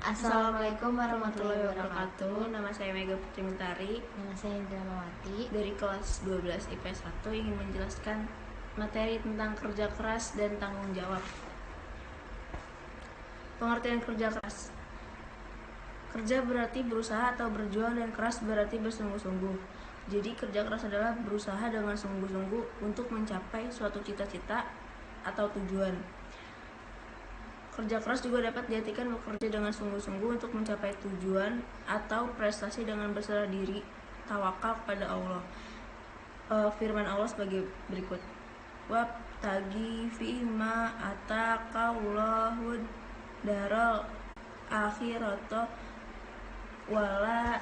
Assalamualaikum warahmatullahi wabarakatuh. Nama saya Mega Putri Mentari. Nama saya Indra Mawati. Dari kelas 12 IPS 1 ingin menjelaskan materi tentang kerja keras dan tanggung jawab. Pengertian kerja keras. Kerja berarti berusaha atau berjuang, dan keras berarti bersungguh-sungguh. Jadi kerja keras adalah berusaha dengan sungguh-sungguh untuk mencapai suatu cita-cita atau tujuan. Kerja keras juga dapat diartikan bekerja dengan sungguh-sungguh untuk mencapai tujuan atau prestasi dengan berserah diri, tawakal kepada Allah. Firman Allah sebagai berikut: Wabtaghi fima ataqallahu daral akhirata wala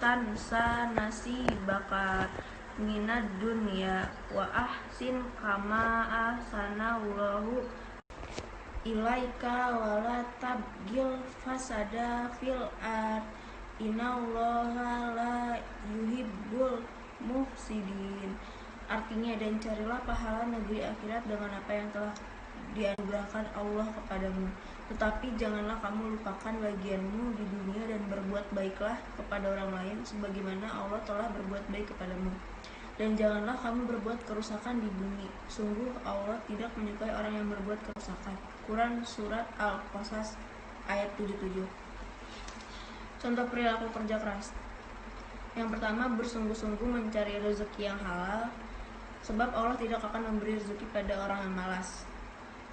tansa nasibaka minad dunya wa ahsin kama ahsanallahu ilaika wala tabgil fasada fil ard innallaha la yuhibbul mufsidin. Artinya, dan carilah pahala negeri akhirat dengan apa yang telah dianugerahkan Allah kepadamu, tetapi janganlah kamu lupakan bagianmu di dunia dan berbuat baiklah kepada orang lain sebagaimana Allah telah berbuat baik kepadamu. Dan janganlah kamu berbuat kerusakan di bumi. Sungguh Allah tidak menyukai orang yang berbuat kerusakan. Quran Surat Al-Qasas ayat 77. Contoh perilaku kerja keras. Yang pertama, bersungguh-sungguh mencari rezeki yang halal, sebab Allah tidak akan memberi rezeki pada orang yang malas.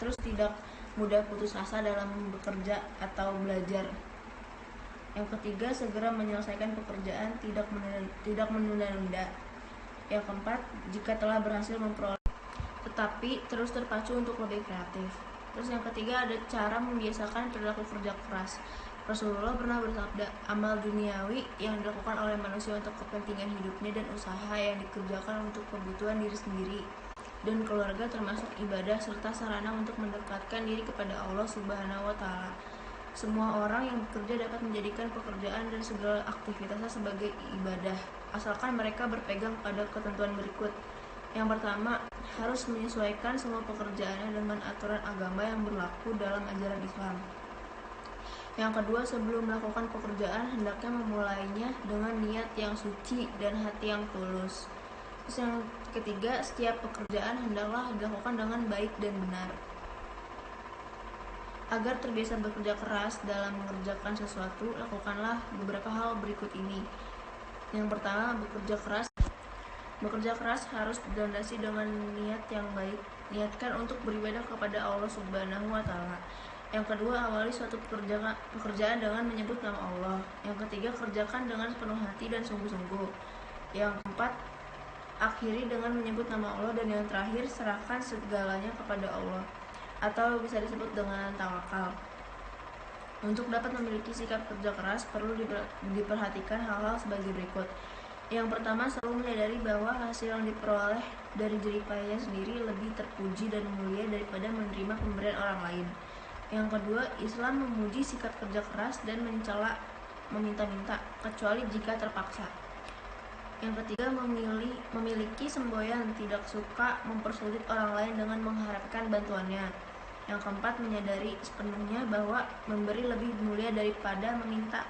Terus, tidak mudah putus asa dalam bekerja atau belajar. Yang ketiga, segera menyelesaikan pekerjaan, tidak menunda-nunda. Yang keempat, jika telah berhasil memperoleh, tetapi terus terpacu untuk lebih kreatif. Terus yang ketiga, ada cara membiasakan perilaku kerja keras. Rasulullah pernah bersabda, amal duniawi yang dilakukan oleh manusia untuk kepentingan hidupnya dan usaha yang dikerjakan untuk kebutuhan diri sendiri dan keluarga termasuk ibadah serta sarana untuk mendekatkan diri kepada Allah Subhanahu wa Ta'ala. Semua orang yang bekerja dapat menjadikan pekerjaan dan segala aktivitasnya sebagai ibadah, asalkan mereka berpegang pada ketentuan berikut. Yang pertama, harus menyesuaikan semua pekerjaannya dengan aturan agama yang berlaku dalam ajaran Islam. Yang kedua, sebelum melakukan pekerjaan, hendaknya memulainya dengan niat yang suci dan hati yang tulus. Terus yang ketiga, setiap pekerjaan hendaklah dilakukan dengan baik dan benar. Agar terbiasa bekerja keras dalam mengerjakan sesuatu, lakukanlah beberapa hal berikut ini. Yang pertama, bekerja keras. Bekerja keras harus dilandasi dengan niat yang baik. Niatkan untuk beribadah kepada Allah Subhanahu wa Ta'ala. Yang kedua, awali suatu pekerjaan dengan menyebut nama Allah. Yang ketiga, kerjakan dengan sepenuh hati dan sungguh-sungguh. Yang keempat, akhiri dengan menyebut nama Allah. Dan yang terakhir, serahkan segalanya kepada Allah, atau bisa disebut dengan tawakal. Untuk dapat memiliki sikap kerja keras, perlu diperhatikan hal-hal sebagai berikut. Yang pertama, selalu menyadari bahwa hasil yang diperoleh dari jerih payahnya sendiri lebih terpuji dan mulia daripada menerima pemberian orang lain. Yang kedua, Islam memuji sikap kerja keras dan mencela meminta-minta, kecuali jika terpaksa. Yang ketiga, memiliki semboyan, tidak suka mempersulit orang lain dengan mengharapkan bantuannya. Yang keempat, menyadari sepenuhnya bahwa memberi lebih mulia daripada meminta.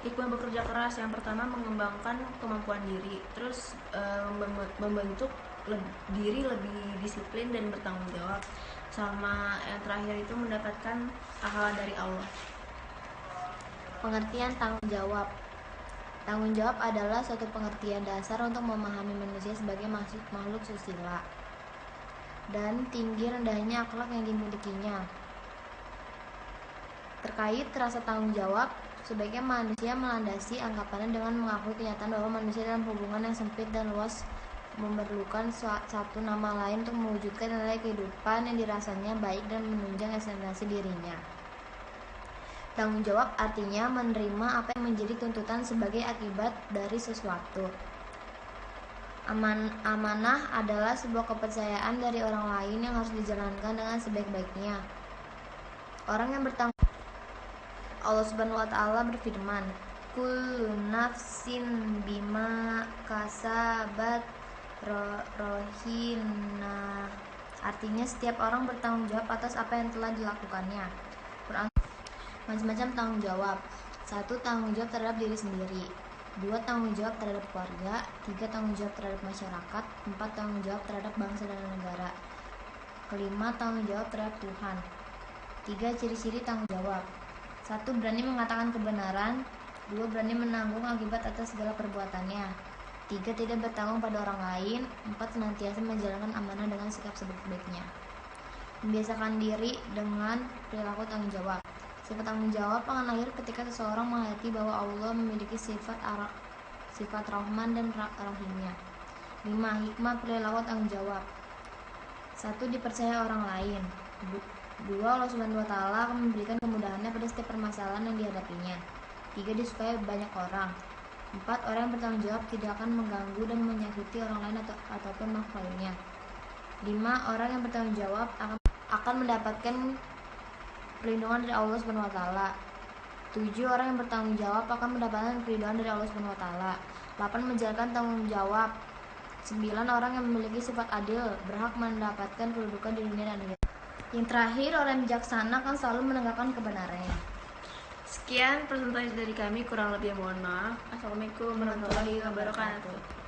Hikmah bekerja keras. Yang pertama, mengembangkan kemampuan diri. Terus membentuk diri lebih disiplin dan bertanggung jawab. Sama yang terakhir itu mendapatkan pahala dari Allah. Pengertian tanggung jawab. Tanggung jawab adalah suatu pengertian dasar untuk memahami manusia sebagai makhluk susila dan tinggi rendahnya akhlak yang dimilikinya. Terkait rasa tanggung jawab, sebaiknya manusia melandasi anggapannya dengan mengakui kenyataan bahwa manusia dalam hubungan yang sempit dan luas memerlukan satu nama lain untuk mewujudkan nilai kehidupan yang dirasanya baik dan menunjang esensi dirinya. Tanggung jawab artinya menerima apa yang menjadi tuntutan sebagai akibat dari sesuatu. Amanah adalah sebuah kepercayaan dari orang lain yang harus dijalankan dengan sebaik-baiknya. Orang yang bertanggung Allah Subhanahu wa Ta'ala berfirman, kullu nafsin bima kasabat rohina. Artinya setiap orang bertanggung jawab atas apa yang telah dilakukannya. Macam-macam tanggung jawab. 1. Tanggung jawab terhadap diri sendiri. 2. Tanggung jawab terhadap keluarga. 3. Tanggung jawab terhadap masyarakat. 4. Tanggung jawab terhadap bangsa dan negara. Kelima, tanggung jawab terhadap Tuhan. 3. Ciri-ciri tanggung jawab. 1. Berani mengatakan kebenaran. 2. Berani menanggung akibat atas segala perbuatannya. 3. Tidak bertanggung pada orang lain. 4. Senantiasa menjalankan amanah dengan sikap sebaik-baiknya. Membiasakan diri dengan perilaku tanggung jawab. Sifat tanggung jawab akan lahir ketika seseorang menghayati bahwa Allah memiliki sifat Rahman dan Rahimnya. 5. Hikmah perilaku tanggung jawab. 1. Dipercaya orang lain. 2. Allah Subhanahu wa Ta'ala akan memberikan kemudahannya pada setiap permasalahan yang dihadapinya. 3. Disukai banyak orang. 4. Orang yang bertanggung jawab tidak akan mengganggu dan menyakiti orang lain ataupun makhluk lainnya. 5. Orang yang bertanggung jawab akan mendapatkan perlindungan dari Allah Subhanahu wa Ta'ala. 7. Orang yang bertanggung jawab akan mendapatkan perlindungan dari Allah Subhanahu wa Ta'ala. 8. Menjalankan tanggung jawab. 9. Orang yang memiliki sifat adil berhak mendapatkan kedudukan di dunia dan akhirat. Yang terakhir, orang yang bijaksana akan selalu menegakkan kebenarannya. Sekian presentasi dari kami, kurang lebih mohon maaf. Assalamualaikum warahmatullahi wabarakatuh.